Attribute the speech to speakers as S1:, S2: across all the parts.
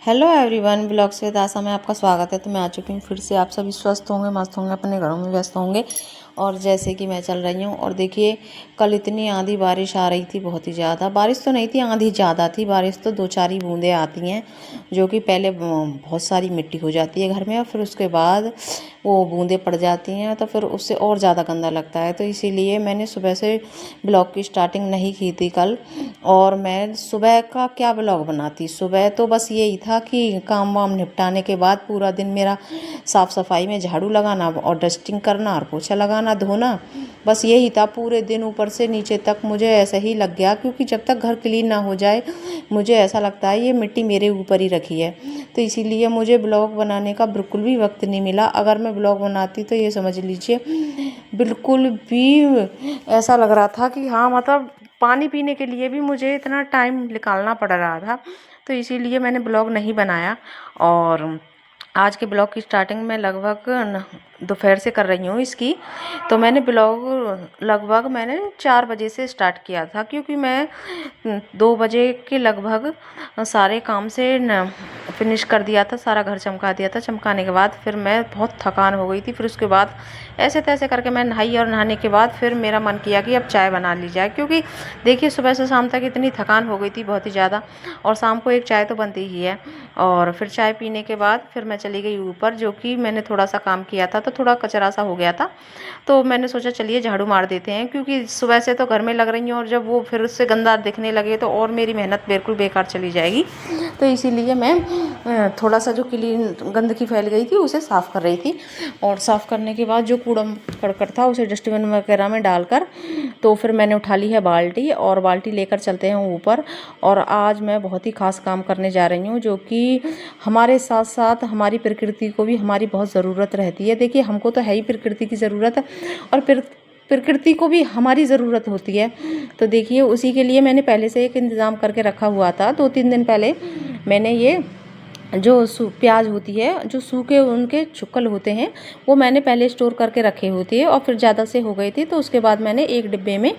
S1: Hello everyone, blogs with आशा में आपका स्वागत है। तो मैं आ चुकी हूँ फिर से। आप सभी स्वस्थ होंगे, मस्त होंगे, अपने घरों में व्यस्त होंगे। और जैसे कि मैं चल रही हूँ और देखिए, कल इतनी आंधी बारिश आ रही थी, बहुत ही ज़्यादा। बारिश तो नहीं थी, आंधी ज़्यादा थी। बारिश तो 2-4 ही बूंदें आती हैं, जो कि पहले बहुत सारी मिट्टी हो जाती है घर में, और फिर उसके बाद वो बूंदें पड़ जाती हैं, तो फिर उससे और ज़्यादा गंदा लगता है। तो इसीलिए मैंने सुबह से ब्लॉग की स्टार्टिंग नहीं की थी कल। और मैं सुबह का क्या ब्लॉग बनाती, सुबह तो बस यही था कि काम वाम निपटाने के बाद पूरा दिन मेरा साफ़ सफाई में झाड़ू लगाना और डस्टिंग करना और पोछा लगाना, धोना, बस यही था पूरे दिन। ऊपर से नीचे तक मुझे ऐसे ही लग गया, क्योंकि जब तक घर क्लीन ना हो जाए मुझे ऐसा लगता है ये मिट्टी मेरे ऊपर ही रखी है। तो इसीलिए मुझे ब्लॉग बनाने का बिल्कुल भी वक्त नहीं मिला। अगर मैं ब्लॉग बनाती तो ये समझ लीजिए बिल्कुल भी ऐसा लग रहा था कि हाँ, मतलब पानी पीने के लिए भी मुझे इतना टाइम निकालना पड़ रहा था। तो इसीलिए मैंने ब्लॉग नहीं बनाया। और आज के ब्लॉग की स्टार्टिंग में लगभग दोपहर से कर रही हूँ इसकी। तो मैंने ब्लॉग लगभग मैंने 4 बजे से स्टार्ट किया था, क्योंकि मैं 2 बजे के लगभग सारे काम से फिनिश कर दिया था, सारा घर चमका दिया था। चमकाने के बाद फिर मैं बहुत थकान हो गई थी। फिर उसके बाद ऐसे तैसे करके मैं नहाई, और नहाने के बाद फिर मेरा मन किया कि अब चाय बना ली जाए, क्योंकि देखिए सुबह से शाम तक इतनी थकान हो गई थी, बहुत ही ज़्यादा। और शाम को एक चाय तो बनती ही है। और फिर चाय पीने के बाद फिर मैं चली गई ऊपर, जो कि मैंने थोड़ा सा काम किया था, तो थोड़ा कचरा सा हो गया था। तो मैंने सोचा चलिए झाड़ू मार देते हैं, क्योंकि सुबह से तो घर में लग रही हूँ, और जब वो फिर उससे गंदा दिखने लगे तो और मेरी मेहनत बिल्कुल बेकार चली जाएगी। तो इसीलिए मैं थोड़ा सा जो क्लीन गंदगी फैल गई थी उसे साफ़ कर रही थी। और साफ़ करने के बाद जो कूड़ा करकट था उसे डस्टबिन वगैरह में डालकर तो फिर मैंने उठा ली है बाल्टी, और बाल्टी लेकर चलते हैं ऊपर। और आज मैं बहुत ही खास काम करने जा रही हूँ, जो कि हमारे साथ साथ हमारी प्रकृति को भी हमारी बहुत ज़रूरत रहती है। देखिए, हमको तो है ही प्रकृति की ज़रूरत, और प्रकृति को भी हमारी ज़रूरत होती है। तो देखिए, उसी के लिए मैंने पहले से एक इंतज़ाम करके रखा हुआ था। 2-3 दिन पहले मैंने ये जो प्याज होती है, जो सूखे उनके छुक्कल होते हैं, वो मैंने पहले स्टोर करके रखे होते हैं। और फिर ज़्यादा से हो गए थे तो उसके बाद मैंने एक डिब्बे में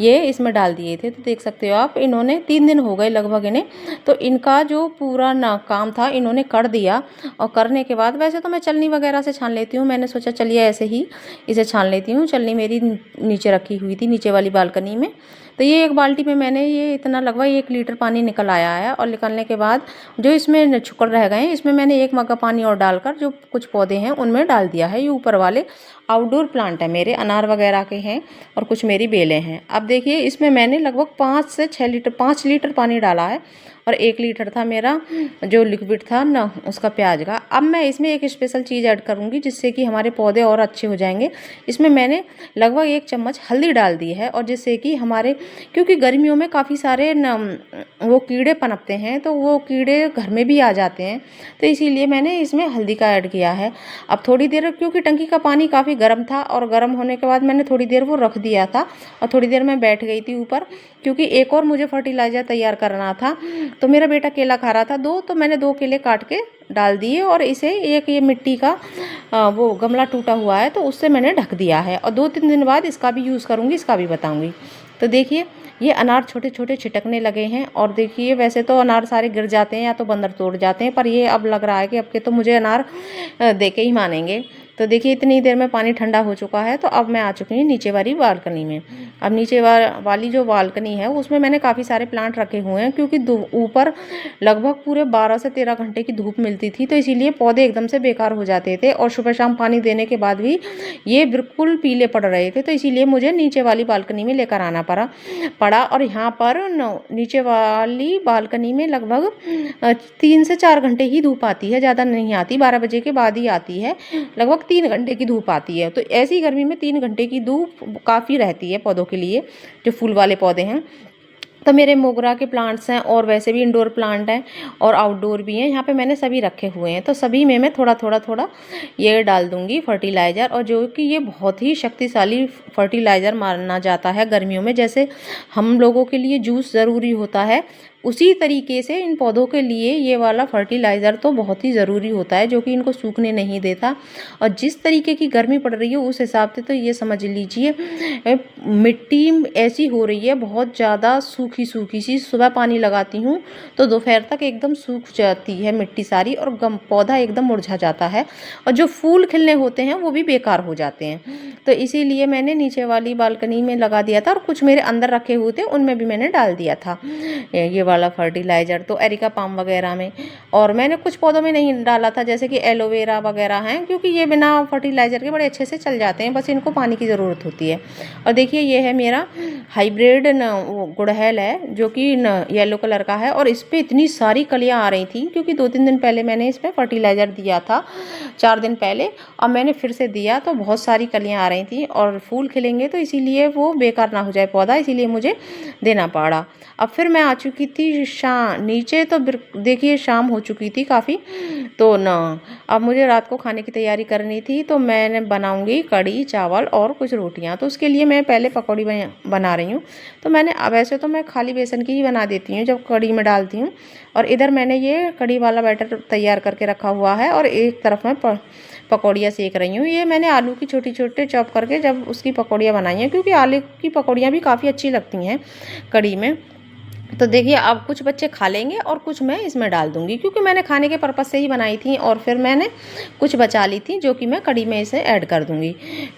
S1: ये इसमें डाल दिए थे। तो देख सकते हो आप, इन्होंने 3 दिन हो गए लगभग इन्हें। तो इनका जो पूरा ना काम था इन्होंने कर दिया। और करने के बाद वैसे तो मैं चलनी वगैरह से छान लेती हूँ, मैंने सोचा चलिए ऐसे ही इसे छान लेती हूँ। चलनी मेरी नीचे रखी हुई थी, नीचे वाली बालकनी में। तो ये एक बाल्टी में मैंने ये इतना लगभग 1 लीटर पानी निकल आया है। और निकलने के बाद जो इसमें छुक्कल रह गए हैं, इसमें मैंने 1 मग्गा पानी और डालकर जो कुछ पौधे हैं उनमें डाल दिया है। ये ऊपर वाले आउटडोर प्लांट है मेरे, अनार वगैरह के हैं, और कुछ मेरी बेलें हैं। अब देखिए, इसमें मैंने लगभग 5 से 6 लीटर 5 लीटर पानी डाला है, और 1 लीटर था मेरा जो लिक्विड था ना उसका, प्याज का। अब मैं इसमें एक स्पेशल चीज़ ऐड करूँगी, जिससे कि हमारे पौधे और अच्छे हो जाएंगे। इसमें मैंने लगभग 1 चम्मच हल्दी डाल दी है, और जिससे कि हमारे, क्योंकि गर्मियों में काफ़ी सारे वो कीड़े पनपते हैं, तो वो कीड़े घर में भी आ जाते हैं। तो इसीलिए मैंने इसमें हल्दी का ऐड किया है। अब थोड़ी देर, क्योंकि टंकी का पानी काफ़ी गर्म था, और गर्म होने के बाद मैंने थोड़ी देर वो रख दिया था, और थोड़ी देर मैं बैठ गई थी ऊपर, क्योंकि एक और मुझे फर्टिलाइज़र तैयार करना था। तो मेरा बेटा केला खा रहा था 2, तो मैंने 2 केले काट के डाल दिए, और इसे एक ये मिट्टी का वो गमला टूटा हुआ है तो उससे मैंने ढक दिया है। और 2-3 दिन बाद इसका भी यूज़ करूँगी, इसका भी बताऊँगी। तो देखिए, ये अनार छोटे छोटे छिटकने लगे हैं। और देखिए, वैसे तो अनार सारे गिर जाते हैं या तो बंदर तोड़ जाते हैं, पर ये अब लग रहा है कि अब के तो मुझे अनार दे के ही मानेंगे। तो देखिए, इतनी देर में पानी ठंडा हो चुका है। तो अब मैं आ चुकी हूँ नीचे वाली बालकनी में। अब नीचे वाली जो बालकनी है उसमें मैंने काफ़ी सारे प्लांट रखे हुए हैं, क्योंकि ऊपर लगभग पूरे 12 से 13 घंटे की धूप मिलती थी, तो इसीलिए पौधे एकदम से बेकार हो जाते थे। और सुबह शाम पानी देने के बाद भी ये बिल्कुल पीले पड़ रहे थे। तो इसीलिए मुझे नीचे वाली बालकनी में लेकर आना पड़ा। और यहाँ पर नीचे वाली बालकनी में लगभग 3 से 4 घंटे ही धूप आती है, ज़्यादा नहीं आती। 12 बजे के बाद ही आती है, लगभग 3 घंटे की धूप आती है। तो ऐसी गर्मी में 3 घंटे की धूप काफ़ी रहती है पौधों के लिए, जो फूल वाले पौधे हैं। तो मेरे मोगरा के प्लांट्स हैं, और वैसे भी इंडोर प्लांट हैं और आउटडोर भी हैं, यहाँ पे मैंने सभी रखे हुए हैं। तो सभी में मैं थोड़ा थोड़ा थोड़ा ये डाल दूंगी फर्टिलाइज़र, और जो कि ये बहुत ही शक्तिशाली फर्टिलाइज़र माना जाता है गर्मियों में। जैसे हम लोगों के लिए जूस ज़रूरी होता है, उसी तरीके से इन पौधों के लिए ये वाला फर्टिलाइज़र तो बहुत ही ज़रूरी होता है, जो कि इनको सूखने नहीं देता। और जिस तरीके की गर्मी पड़ रही है उस हिसाब से तो ये समझ लीजिए मिट्टी ऐसी हो रही है बहुत ज़्यादा सूखी सूखी सी। सुबह पानी लगाती हूँ तो दोपहर तक एकदम सूख जाती है मिट्टी सारी, और पौधा एकदम मुरझा जाता है, और जो फूल खिलने होते हैं वो भी बेकार हो जाते हैं। तो इसीलिए मैंने नीचे वाली बालकनी में लगा दिया था, और कुछ मेरे अंदर रखे हुए थे उनमें भी मैंने डाल दिया था ये वाला फर्टिलाइज़र, तो एरिका पाम वगैरह में। और मैंने कुछ पौधों में नहीं डाला था, जैसे कि एलोवेरा वगैरह हैं, क्योंकि ये बिना फर्टिलाइज़र के बड़े अच्छे से चल जाते हैं, बस इनको पानी की ज़रूरत होती है। और देखिए ये है मेरा हाइब्रिड गुड़हल है, जो कि येलो कलर का है, और इस पर इतनी सारी कलियाँ आ रही थी, क्योंकि 2-3 दिन पहले मैंने इस पर फर्टिलाइज़र दिया था, 4 दिन पहले। अब मैंने फिर से दिया तो बहुत सारी कलियाँ आ रही थी, और फूल खिलेंगे तो इसीलिए वो बेकार ना हो जाए पौधा, इसीलिए मुझे देना पड़ा। अब फिर मैं आ चुकी थी नीचे, तो देखिए शाम हो चुकी थी काफ़ी, तो ना अब मुझे रात को खाने की तैयारी करनी थी, तो मैंने बनाऊंगी कढ़ी चावल और कुछ रोटियां। तो उसके लिए मैं पहले पकौड़ी बना रही हूँ। तो मैंने वैसे तो मैं खाली बेसन की ही बना देती हूँ जब कढ़ी में डालती हूँ, और इधर मैंने ये कढ़ी वाला बैटर तैयार करके रखा हुआ है, और एक तरफ मैं पकौड़ियाँ सेक रही हूँ। ये मैंने आलू की छोटी छोटे चॉप करके जब उसकी पकौड़ियाँ बनाई हैं, क्योंकि आलू की पकौड़ियाँ भी काफ़ी अच्छी लगती हैं कढ़ी में। तो देखिए अब कुछ बच्चे खा लेंगे और कुछ मैं इसमें डाल दूंगी, क्योंकि मैंने खाने के पर्पज़ से ही बनाई थी, और फिर मैंने कुछ बचा ली थी जो कि मैं कढ़ी में इसे ऐड कर दूंगी।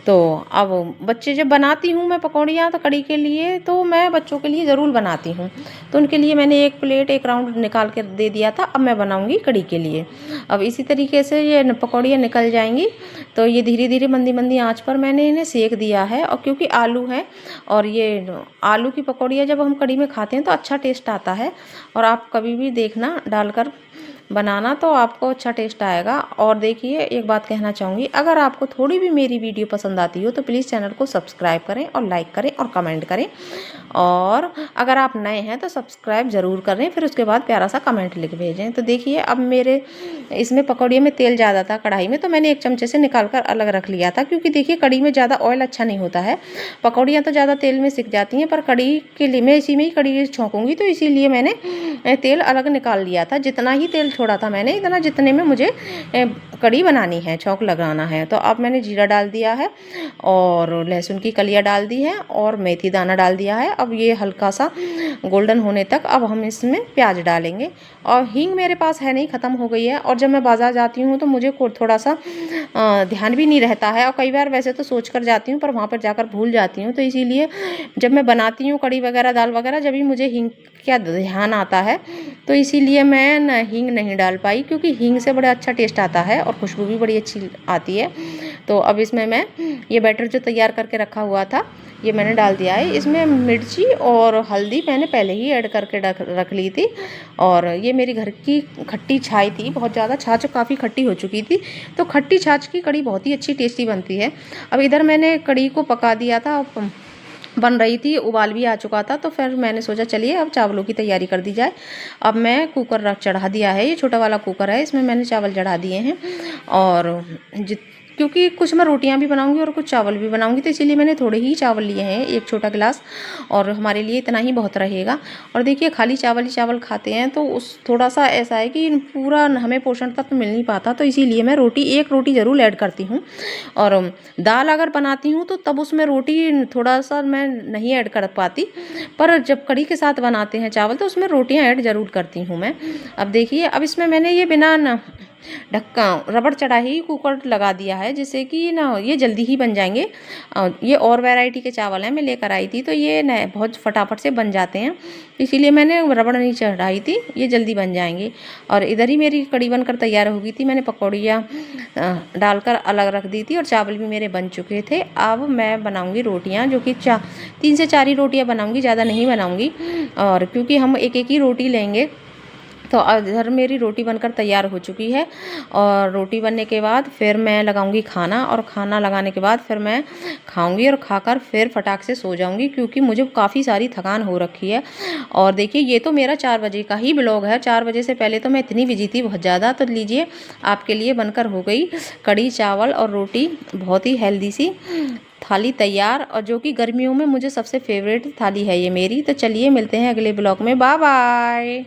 S1: तो अब बच्चे जब बनाती हूँ मैं पकौड़ियाँ तो कढ़ी के लिए, तो मैं बच्चों के लिए ज़रूर बनाती हूँ। तो उनके लिए मैंने एक प्लेट एक राउंड निकाल कर दे दिया था, अब मैं बनाऊँगी कढ़ी के लिए। अब इसी तरीके से ये पकौड़ियाँ निकल जाएंगी, तो ये धीरे धीरे मंदी मंदी आँच पर मैंने इन्हें सेक दिया है। और क्योंकि आलू है, और ये आलू की पकौड़ियाँ जब हम कढ़ी में खाते हैं तो अच्छा टेस्ट आता है, और आप कभी भी देखना डालकर बनाना तो आपको अच्छा टेस्ट आएगा। और देखिए एक बात कहना चाहूँगी, अगर आपको थोड़ी भी मेरी वीडियो पसंद आती हो तो प्लीज़ चैनल को सब्सक्राइब करें और लाइक करें और कमेंट करें, और अगर आप नए हैं तो सब्सक्राइब ज़रूर करें, फिर उसके बाद प्यारा सा कमेंट लिख भेजें। तो देखिए अब मेरे इसमें पकौड़ियों में तेल ज़्यादा था कढ़ाई में, तो मैंने एक चमचे से निकाल कर अलग रख लिया था, क्योंकि देखिए कढ़ी में ज़्यादा ऑयल अच्छा नहीं होता है। पकौड़ियाँ तो ज़्यादा तेल में सिक जाती हैं, पर कढ़ी के लिए मैं इसी में ही कढ़ी छौंकूँगी, तो इसीलिए मैंने तेल अलग निकाल लिया था। जितना ही तेल छोड़ा था मैंने, इतना जितने में मुझे कढ़ी बनानी है, छौंक लगाना है। तो अब मैंने जीरा डाल दिया है, और लहसुन की कलियाँ डाल दी है, और मेथी दाना डाल दिया है। अब ये हल्का सा गोल्डन होने तक अब हम इसमें प्याज डालेंगे। और हींग मेरे पास है नहीं, ख़त्म हो गई है, और जब मैं बाज़ार जाती हूँ तो मुझे थोड़ा सा ध्यान भी नहीं रहता है, और कई बार वैसे तो सोच कर जाती हूँ पर वहाँ पर जाकर भूल जाती हूँ। तो इसीलिए जब मैं बनाती हूँ कढ़ी वगैरह दाल वगैरह, जब भी मुझे हींग का ध्यान आता है, तो इसीलिए मैं हींग नहीं डाल पाई, क्योंकि हींग से बड़ा अच्छा टेस्ट आता है और खुशबू भी बड़ी अच्छी आती है। तो अब इसमें मैं ये बैटर जो तैयार करके रखा हुआ था ये मैंने डाल दिया है। इसमें मिर्ची और हल्दी मैंने पहले ही ऐड करके रख ली थी, और ये मेरी घर की खट्टी छाछ थी, बहुत ज़्यादा छाछ काफ़ी खट्टी हो चुकी थी, तो खट्टी छाछ की कढ़ी बहुत ही अच्छी टेस्टी बनती है। अब इधर मैंने कढ़ी को पका दिया था, बन रही थी, उबाल भी आ चुका था, तो फिर मैंने सोचा चलिए अब चावलों की तैयारी कर दी जाए। अब मैं कुकर चढ़ा दिया है, ये छोटा वाला कुकर है, इसमें मैंने चावल चढ़ा दिए हैं। और क्योंकि कुछ मैं रोटियां भी बनाऊंगी और कुछ चावल भी बनाऊंगी, तो इसीलिए मैंने थोड़े ही चावल लिए हैं, एक छोटा गिलास, और हमारे लिए इतना ही बहुत रहेगा। और देखिए खाली चावल ही चावल खाते हैं तो उस थोड़ा सा ऐसा है कि पूरा हमें पोषण तत्व मिल नहीं पाता, तो इसीलिए मैं एक रोटी ज़रूर ऐड करती हूँ। और दाल अगर बनाती हूँ तो तब उसमें रोटी थोड़ा सा मैं नहीं ऐड कर पाती, पर जब कढ़ी के साथ बनाते हैं चावल तो उसमें रोटियां ऐड ज़रूर करती हूँ मैं। अब देखिए अब इसमें मैंने ये बिना ढक्का रबड़ चढ़ा ही कुकर लगा दिया है, जिससे कि ना ये जल्दी ही बन जाएंगे। ये और वैरायटी के चावल हैं, मैं लेकर आई थी, तो ये न बहुत फटाफट से बन जाते हैं, इसीलिए मैंने रबड़ नहीं चढ़ाई थी, ये जल्दी बन जाएंगे। और इधर ही मेरी कढ़ी बनकर तैयार हो गई थी, मैंने पकौड़ियाँ डालकर अलग रख दी थी, और चावल भी मेरे बन चुके थे। अब मैं बनाऊँगी रोटियाँ, जो कि 3 से 4 ही रोटियाँ बनाऊँगी, ज़्यादा नहीं बनाऊँगी, और क्योंकि हम एक एक ही रोटी लेंगे तो इधर मेरी रोटी बनकर तैयार हो चुकी है और रोटी बनने के बाद फिर मैं लगाऊंगी खाना, और खाना लगाने के बाद फिर मैं खाऊंगी और खाकर फिर फटाक से सो जाऊंगी, क्योंकि मुझे काफ़ी सारी थकान हो रखी है। और देखिए ये तो मेरा 4 बजे का ही ब्लॉग है। 4 बजे से पहले तो मैं इतनी बिजी थी बहुत ज़्यादा। तो लीजिए आपके लिए बनकर हो गई कढ़ी चावल और रोटी, बहुत ही हेल्दी सी थाली तैयार, और जो कि गर्मियों में मुझे सबसे फेवरेट थाली है ये मेरी। तो चलिए मिलते हैं अगले ब्लॉग में, बाय बाय।